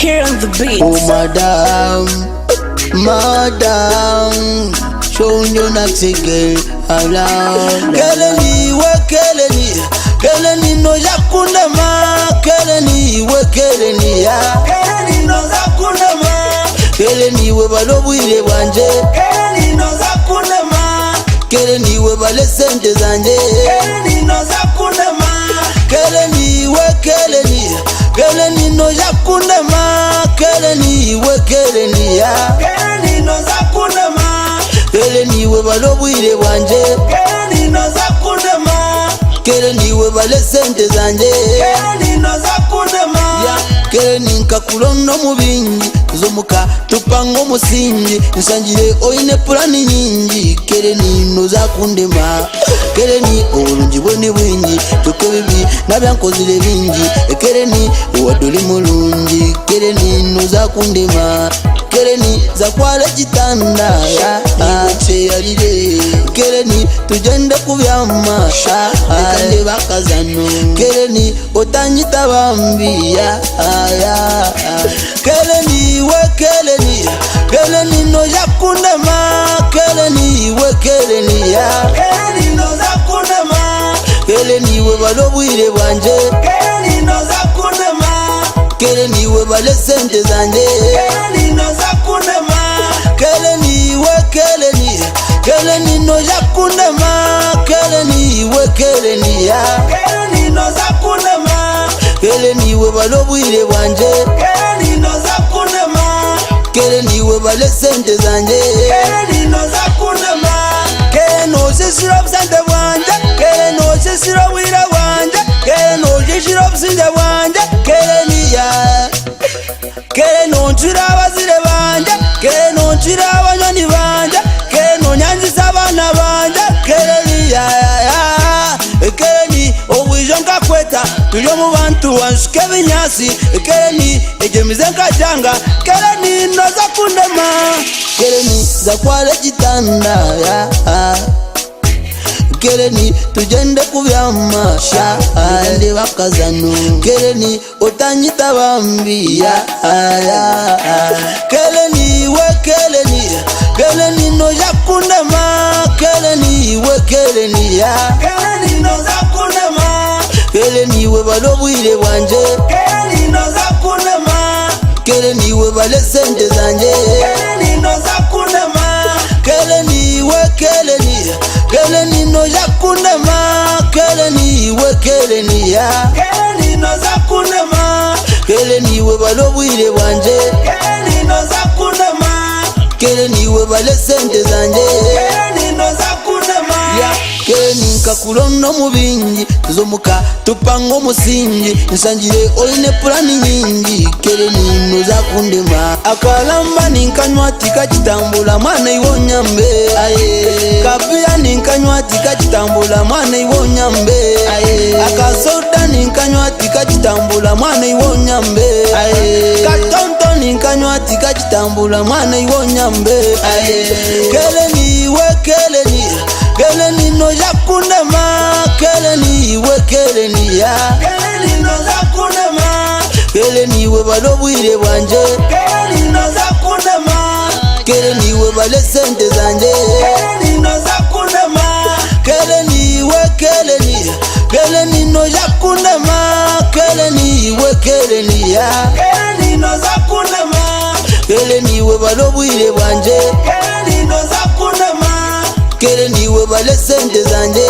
here on the beat. Oh madam, show you not to girl around. Keleni we keleni no yakunda ma. Keleni we keleni ya. Keleni no zakunda ma. Keleni we balobwire bwanje. Keleni no zakunda ma. Keleni we bale sente zanje. Keleni no zakunda ma. Keleni we keleni no yakunda ma. Keleni we keleni ya. Keleni no zakunda ma. Keleni we balobwire bwanje. Keleni no zakunda ma. Keleni we bale sente zanje. Keleni no zakunda ma. Keleni nkakulono mu bingi zomuka tupanga omusingi nsanjire oyine plani nyingi. Keleni no zakundema. Keleni obulungi bwone bwingi tukobibi nabyankozire bingi. Keleni waduli mulungi. Keleni no zakundema. Keleni zakwala kitanda ache yalire. Keleni tujende kubyama kande bakazano. Keleni otanyita bambi Keleni we keleni no yakundema. Keleni we keleni ya. Keleni no zakunda ma. Keleni we balobwire bwanje. Keleni no zakunda ma. Keleni we bale sente zanje. Keleni no zakunda ma. Keleni we keleni no yakundema. Keleni we keleni ya. Keleni no zakunda ma. Keleni we balobwire bwanje. Keleni no zakunda ma. Keleni we bale sente zanje. Keleni no zakunda ma. Keleni no sisira busente bwanje. Keleni no sisira wira bwanje. Keleni no sisira busente bwanje. Keleni ya. Keleni no nchira abazire banje. Keleni no nchira abanyoni banje. Keleni no nyanjisa abana banje. Keleni ya. Keleni obwijo nkakweta tuli omu bantu wansuka ebinyasi. Keleni ejemize nkajanga. Keleni no zakundema. Keleni zakwala ekitanda Keleni tujende kubyama kande bakazano. Keleni otanyita bambi Keleni we keleni no yakundema. Keleni we keleni ya. Keleni no zakunda ma. Keleni we balobwire bwanje. Keleni no zakunda ma. Keleni we bale sente zanje. Keleni no zakunda ma. Keleni we keleni no yakundema. Keleni we keleni ya. Keleni no zakunda ma. Keleni we balobwire bwanje. Keleni no zakunda ma. Keleni we bale sente zanje. Keleni no zakunda ma. Keleni nkakulono mu bingi zomuka tupanga omusingi nsanjire oyine plani nyingi. Keleni no zakundema. Akalamba ninkanywa tikakitambula mwana iwo nyambe. Kapia ninkanywa tikakitambula mwana iwo nyambe. Akasoda ninkanywa tikakitambula mwana iwo nyambe. Katonto ninkanywa tikakitambula mwana iwo nyambe. Keleni we keleni no yakundema. Keleni we keleni ya. Keleni no zakunda ma. Keleni we balobwire bwanje. Keleni no zakunda ma. Keleni we bale sente zanje. Keleni no zakunda ma. Keleni we keleni no yakundema. Keleni we keleni ya. Keleni no zakunda ma. Keleni we balobwire bwanje. Keleni no zakunda ma. Keleni we bale sente zanje.